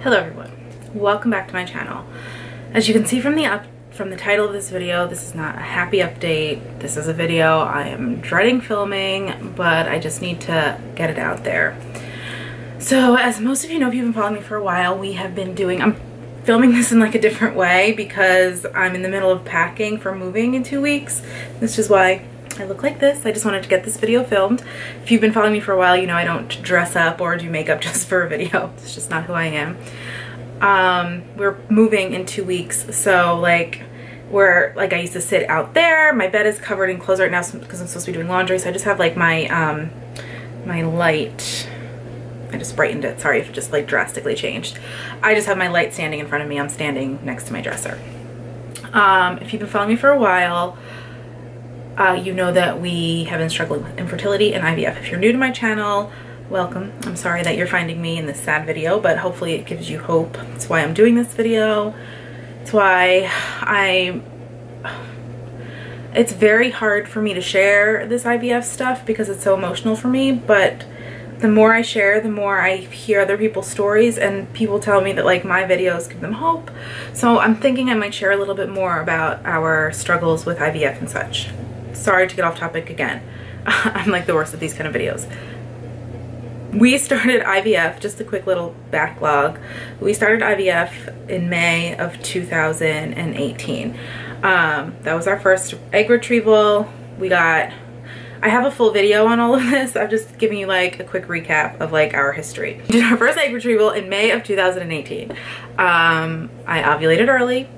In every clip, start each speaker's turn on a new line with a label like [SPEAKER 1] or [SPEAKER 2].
[SPEAKER 1] Hello everyone, welcome back to my channel. As you can see from the title of this video, this is not a happy update. This is a video I am dreading filming, but I just need to get it out there. So as most of you know, if you've been following me for a while, I'm filming this in like a different way because I'm in the middle of packing for moving in 2 weeks. This is why I look like this. I just wanted to get this video filmed. If you've been following me for a while, you know I don't dress up or do makeup just for a video. It's just not who I am. We're moving in 2 weeks, so I used to sit out there. My bed is covered in clothes right now because I'm supposed to be doing laundry, so I just have like my my light. I just brightened it. Sorry if it just like drastically changed. I just have my light standing in front of me. I'm standing next to my dresser. If you've been following me for a while, you know that we have been struggling with infertility and IVF. If you're new to my channel, welcome. I'm sorry that you're finding me in this sad video, but hopefully it gives you hope. That's why I'm doing this video. It's why it's very hard for me to share this IVF stuff because it's so emotional for me, but the more I share, the more I hear other people's stories, and people tell me that like my videos give them hope. So I'm thinking I might share a little bit more about our struggles with IVF and such. Sorry to get off topic again. I'm like the worst at these kind of videos. We started IVF, just a quick little backlog. We started IVF in May of 2018. That was our first egg retrieval. I have a full video on all of this. I'm just giving you like a quick recap of like our history. We did our first egg retrieval in May of 2018. I ovulated early.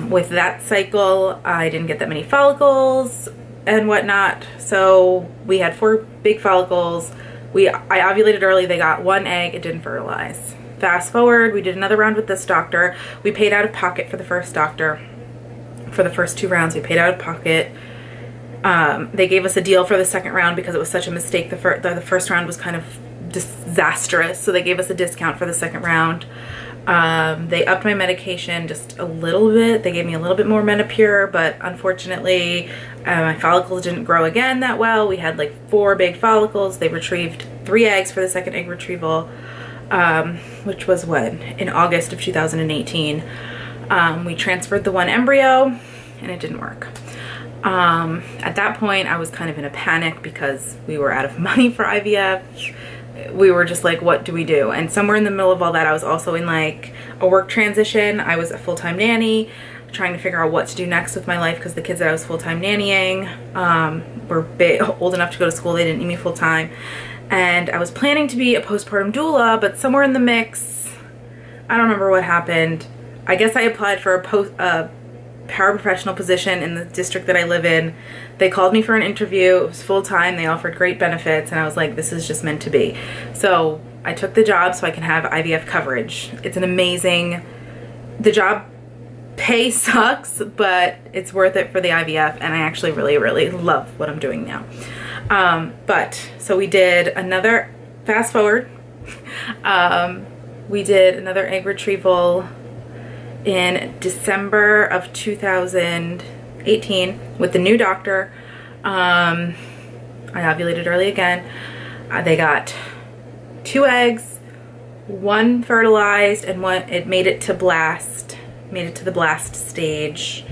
[SPEAKER 1] With that cycle, I didn't get that many follicles and whatnot. So we had 4 big follicles. I ovulated early. They got 1 egg. It didn't fertilize. Fast forward, we did another round with this doctor. We paid out of pocket for the first doctor. For the first 2 rounds, we paid out of pocket. They gave us a deal for the second round because it was such a mistake. The first round was kind of disastrous, so they gave us a discount for the second round. They upped my medication just a little bit. They gave me a little bit more Menopur, but unfortunately my follicles didn't grow again that well. We had like 4 big follicles. They retrieved 3 eggs for the second egg retrieval, which was when? In August of 2018. We transferred the 1 embryo and it didn't work. At that point I was kind of in a panic because we were out of money for IVF. We were just like, what do we do? And somewhere in the middle of all that, I was also in like a work transition. I was a full-time nanny, trying to figure out what to do next with my life because the kids that I was full-time nannying were old enough to go to school. They didn't need me full-time. And I was planning to be a postpartum doula, but somewhere in the mix, I don't remember what happened. I guess I applied for a paraprofessional position in the district that I live in. They called me for an interview. It was full-time. They offered great benefits, and I was like, this is just meant to be. So I took the job so I can have IVF coverage. It's an amazing, the job pay sucks, but it's worth it for the IVF, and I actually really, really love what I'm doing now. So we did another, fast forward, we did another egg retrieval in December of 2018 with the new doctor. I ovulated early again. They got 2 eggs, 1 fertilized, and 1 it made it to the blast stage,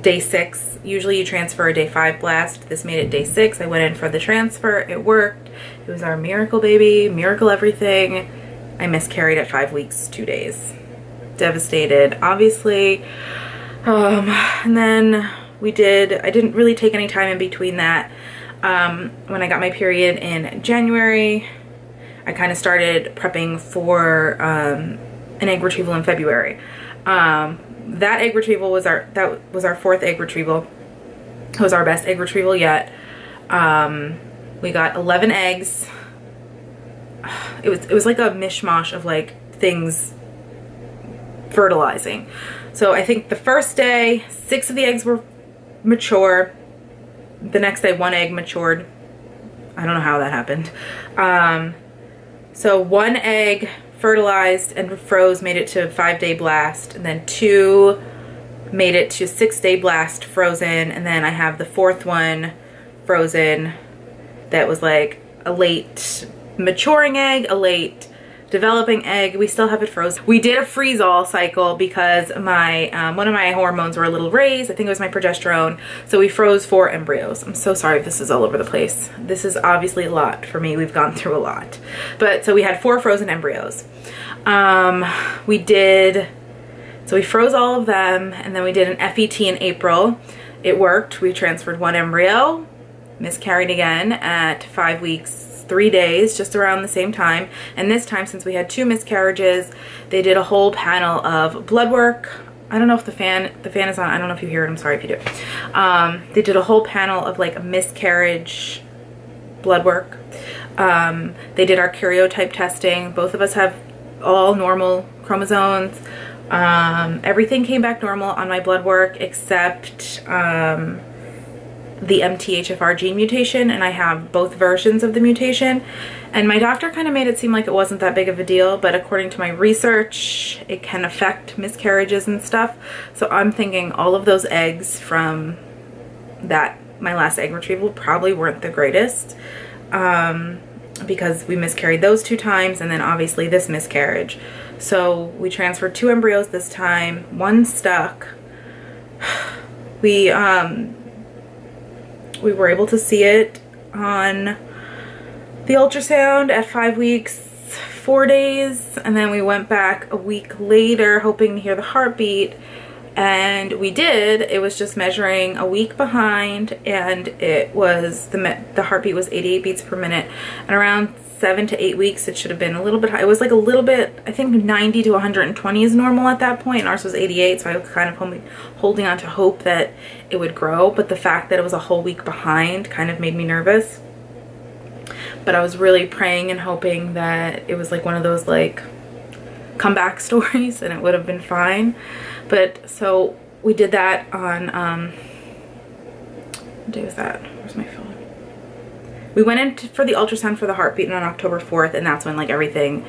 [SPEAKER 1] day 6. Usually you transfer a day 5 blast. This made it day 6. I went in for the transfer. It worked. It was our miracle baby, miracle everything. I miscarried at 5 weeks, 2 days. Devastated, obviously. And then I didn't really take any time in between that. When I got my period in January, I kind of started prepping for an egg retrieval in February. That egg retrieval was our 4th egg retrieval. It was our best egg retrieval yet. We got 11 eggs. It was like a mishmash of like things fertilizing. So I think the first day 6 of the eggs were mature. The next day 1 egg matured. I don't know how that happened. So 1 egg fertilized and froze, made it to a 5-day blast, and then 2 made it to 6-day blast, frozen, and then I have the 4th one frozen that was like a late maturing egg, a late developing egg. We still have it frozen. We did a freeze-all cycle because my one of my hormones were a little raised. I think it was my progesterone. So we froze 4 embryos. I'm so sorry if this is all over the place. This is obviously a lot for me. We've gone through a lot. But so we had 4 frozen embryos. So we froze all of them, and then we did an FET in April. It worked. We transferred 1 embryo, miscarried again at 5 weeks, 3 days, just around the same time. And this time, since we had 2 miscarriages, they did a whole panel of blood work. I don't know if the fan is on. I don't know if you hear it. I'm sorry if you do. They did a whole panel of like miscarriage blood work. They did our karyotype testing. Both of us have all normal chromosomes. Everything came back normal on my blood work except the MTHFR gene mutation, and I have both versions of the mutation. And my doctor kind of made it seem like it wasn't that big of a deal, but according to my research, it can affect miscarriages and stuff. So I'm thinking all of those eggs from my last egg retrieval probably weren't the greatest, because we miscarried those 2 times, and then obviously this miscarriage. So we transferred 2 embryos this time. 1 stuck. We were able to see it on the ultrasound at 5 weeks, 4 days, and then we went back a week later hoping to hear the heartbeat, and we did. It was just measuring a week behind, and it was the heartbeat was 88 beats per minute, and around 7 to 8 weeks it should have been a little bit high. It was like a little bit, I think 90 to 120 is normal at that point, and ours was 88, so I was kind of holding on to hope that it would grow, but the fact that it was a whole week behind kind of made me nervous. But I was really praying and hoping that it was like one of those like comeback stories and it would have been fine. But so we did that on what day was that? Where's my phone? We went in for the ultrasound for the heartbeat on October 4th, and that's when like everything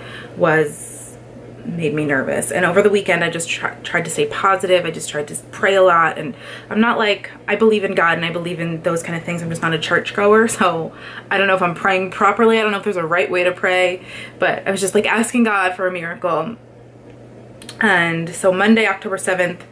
[SPEAKER 1] made me nervous. And over the weekend I just tried to stay positive. I just tried to pray a lot, and I'm not like, I believe in God and I believe in those kind of things. I'm just not a church goer, so I don't know if I'm praying properly. I don't know if there's a right way to pray, but I was just like asking God for a miracle. And so Monday, October 7th,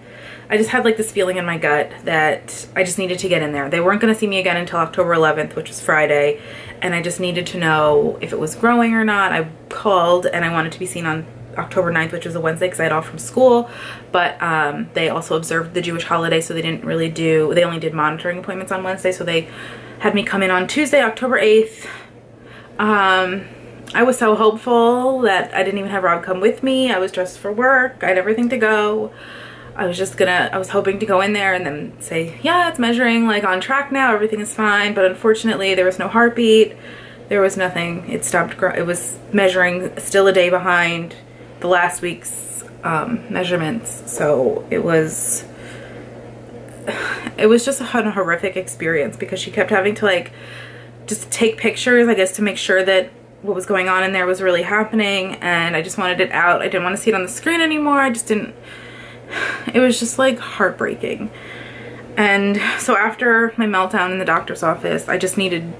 [SPEAKER 1] I just had like this feeling in my gut that I just needed to get in there. They weren't going to see me again until October 11th, which was Friday, and I just needed to know if it was growing or not. I called and I wanted to be seen on October 9th, which was a Wednesday because I had off from school, but they also observed the Jewish holiday, so they only did monitoring appointments on Wednesday, so they had me come in on Tuesday, October 8th. I was so hopeful that I didn't even have Rob come with me. I was dressed for work. I had everything to go. I was hoping to go in there and then say, yeah, it's measuring, like on track now, everything is fine, but unfortunately there was no heartbeat. There was nothing. It stopped growing. It was measuring still a day behind the last week's measurements. So it was just a horrific experience because she kept having to like just take pictures, I guess, to make sure that what was going on in there was really happening, and I just wanted it out. I didn't want to see it on the screen anymore. It was just like heartbreaking. And so after my meltdown in the doctor's office, I just needed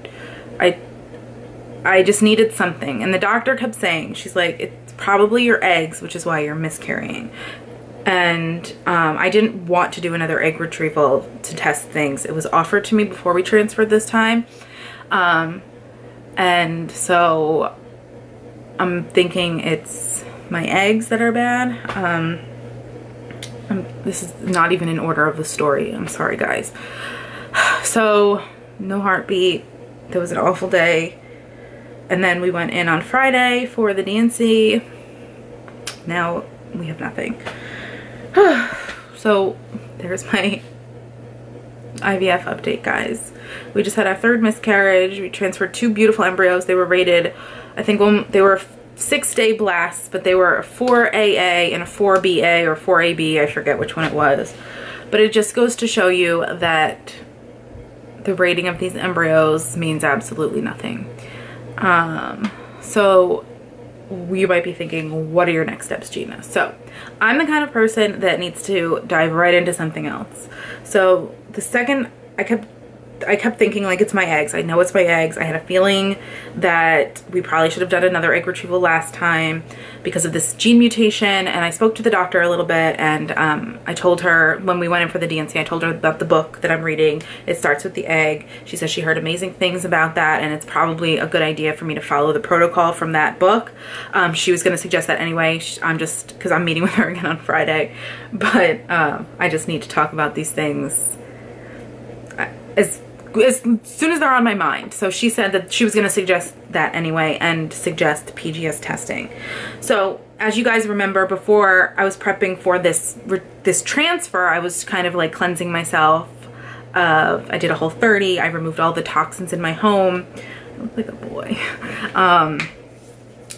[SPEAKER 1] something. And the doctor kept saying, she's like, it's probably your eggs, which is why you're miscarrying. And I didn't want to do another egg retrieval to test things. It was offered to me before we transferred this time. And so I'm thinking it's my eggs that are bad. This is not even in order of the story. I'm sorry, guys. So no heartbeat. There was an awful day. And then we went in on Friday for the D&C. Now we have nothing. So there's my IVF update, guys. We just had our 3rd miscarriage. We transferred 2 beautiful embryos. They were rated, I think they were 6-day blasts, but they were a 4AA and a 4BA or 4AB. I forget which one it was. But it just goes to show you that the rating of these embryos means absolutely nothing. So you might be thinking, what are your next steps, Jeana? So I'm the kind of person that needs to dive right into something else. So the second I kept I kept thinking like it's my eggs. I know it's my eggs. I had a feeling that we probably should have done another egg retrieval last time because of this gene mutation. And I spoke to the doctor a little bit, and I told her when we went in for the D&C, I told her about the book that I'm reading. It starts with the egg. She says she heard amazing things about that, and it's probably a good idea for me to follow the protocol from that book. She was going to suggest that anyway. I'm just, because I'm meeting with her again on Friday, but I just need to talk about these things as soon as they're on my mind. So she said that she was going to suggest that anyway and suggest PGS testing. So as you guys remember, before I was prepping for this transfer, I was kind of like cleansing myself. I did a Whole30. I removed all the toxins in my home. I look like a boy.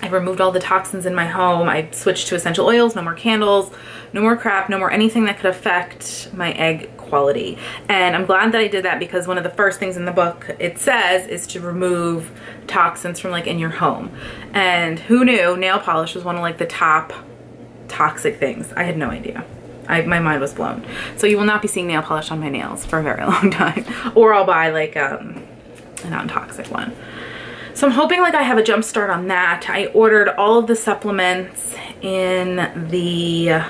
[SPEAKER 1] I removed all the toxins in my home. I switched to essential oils, no more candles, no more crap, no more anything that could affect my egg quality. And I'm glad that I did that, because one of the first things in the book it says is to remove toxins from like in your home. And who knew nail polish was one of like the top toxic things? I had no idea. My mind was blown. So you will not be seeing nail polish on my nails for a very long time. Or I'll buy like a non-toxic one. So I'm hoping like I have a jump start on that. I ordered all of the supplements in the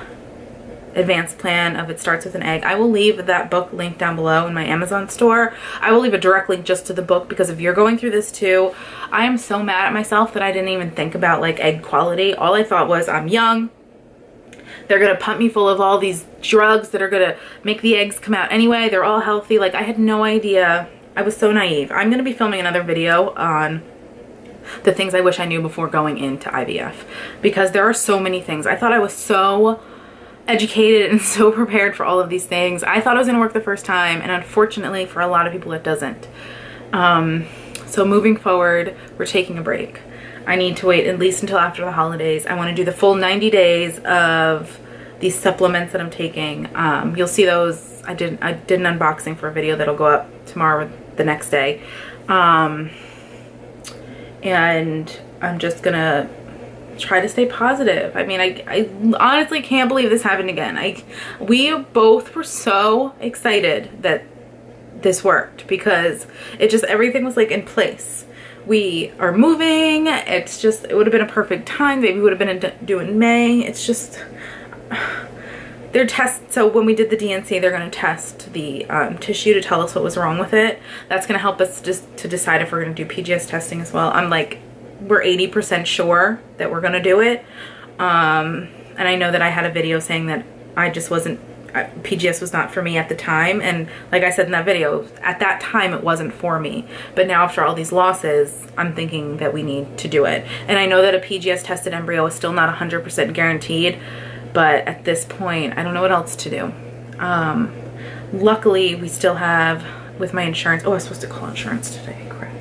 [SPEAKER 1] advanced plan of It Starts With an Egg. I will leave that book linked down below in my Amazon store. I will leave a direct link just to the book, because if you're going through this too, I am so mad at myself that I didn't even think about like egg quality. All I thought was, I'm young. They're gonna pump me full of all these drugs that are gonna make the eggs come out anyway. They're all healthy. Like, I had no idea. I was so naive. I'm gonna be filming another video on the things I wish I knew before going into IVF, because there are so many things. I thought I was so educated and so prepared for all of these things. I thought it was gonna work the first time, and unfortunately for a lot of people it doesn't. So moving forward, we're taking a break. I need to wait at least until after the holidays. I want to do the full 90 days of these supplements that I'm taking. You'll see those. I did an unboxing for a video that'll go up tomorrow or the next day. And I'm just gonna try to stay positive. I mean, I honestly can't believe this happened again. We both were so excited that this worked, because it just, everything was like in place. We are moving. It's just, it would have been a perfect time. Maybe would have been due in May. It's just, they're so when we did the D&C, they're going to test the tissue to tell us what was wrong with it. That's going to help us just to decide if we're going to do PGS testing as well. I'm like, we're 80% sure that we're going to do it. And I know that I had a video saying that I just wasn't, PGS was not for me at the time. And like I said in that video, at that time it wasn't for me. But now after all these losses, I'm thinking that we need to do it. And I know that a PGS tested embryo is still not 100% guaranteed. But at this point, I don't know what else to do. Luckily, we still have, with my insurance, oh, I was supposed to call insurance today, crap.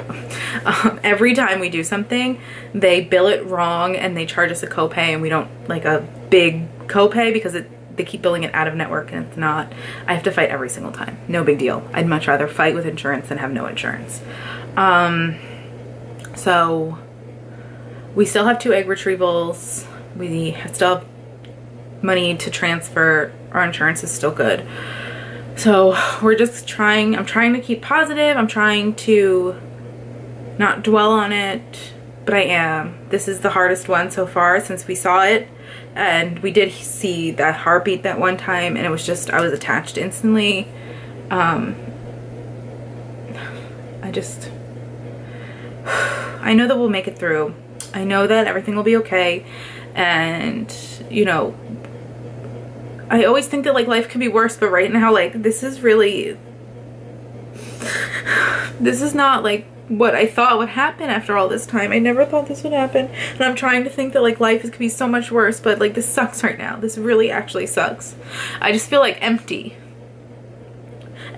[SPEAKER 1] Every time we do something, they bill it wrong and they charge us a copay, and we don't, like a big copay, because they keep billing it out of network and it's not. I have to fight every single time. No big deal. I'd much rather fight with insurance than have no insurance. So we still have 2 egg retrievals. We still have money to transfer. Our insurance is still good. So we're just trying, I'm trying to keep positive. I'm trying to not dwell on it, but I am. This is the hardest one so far since we saw it. And we did see that heartbeat that one time, and it was just, I was attached instantly. I know that we'll make it through. I know that everything will be okay. And, you know, I always think that like life could be worse, but right now, like, this is really, this is not like what I thought would happen after all this time. I never thought this would happen. And I'm trying to think that like life could be so much worse, but like this sucks right now. This really actually sucks. I just feel like empty.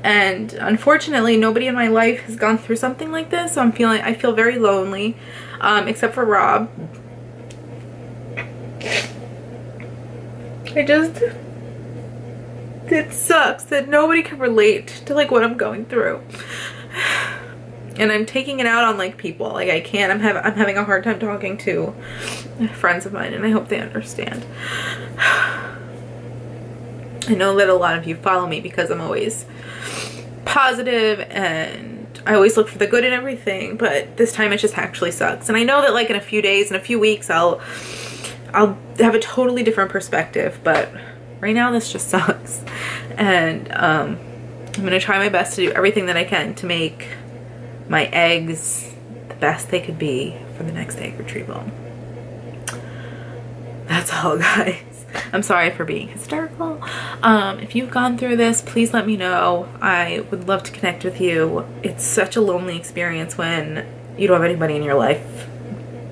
[SPEAKER 1] And unfortunately, nobody in my life has gone through something like this. So I feel very lonely, except for Rob. It sucks that nobody can relate to like what I'm going through. And I'm taking it out on like people. Like I can't, I'm having a hard time talking to friends of mine, and I hope they understand. I know that a lot of you follow me because I'm always positive and I always look for the good in everything, but this time it just actually sucks. And I know that like in a few days, in a few weeks, I'll have a totally different perspective, but right now this just sucks. And I'm gonna try my best to do everything that I can to make my eggs the best they could be for the next egg retrieval. That's all, guys. I'm sorry for being hysterical. If you've gone through this, please let me know. I would love to connect with you. It's such a lonely experience when you don't have anybody in your life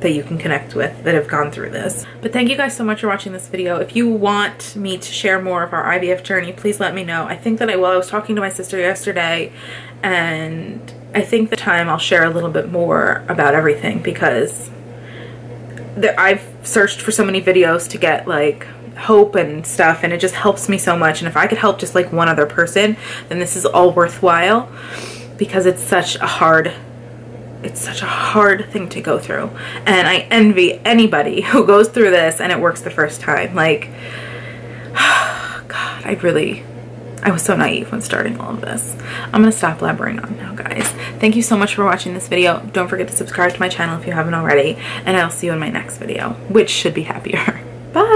[SPEAKER 1] that you can connect with that have gone through this. But thank you guys so much for watching this video. If you want me to share more of our IVF journey, please let me know. I think that I will. I was talking to my sister yesterday, and I think the time I'll share a little bit more about everything, because I've searched for so many videos to get like hope and stuff, and it just helps me so much. And if I could help just like one other person, then this is all worthwhile, because it's such a hard thing to go through. And I envy anybody who goes through this and it works the first time. Like, God, I was so naive when starting all of this. I'm gonna stop blabbering on now, guys. Thank you so much for watching this video. Don't forget to subscribe to my channel if you haven't already, and I'll see you in my next video, which should be happier. Bye.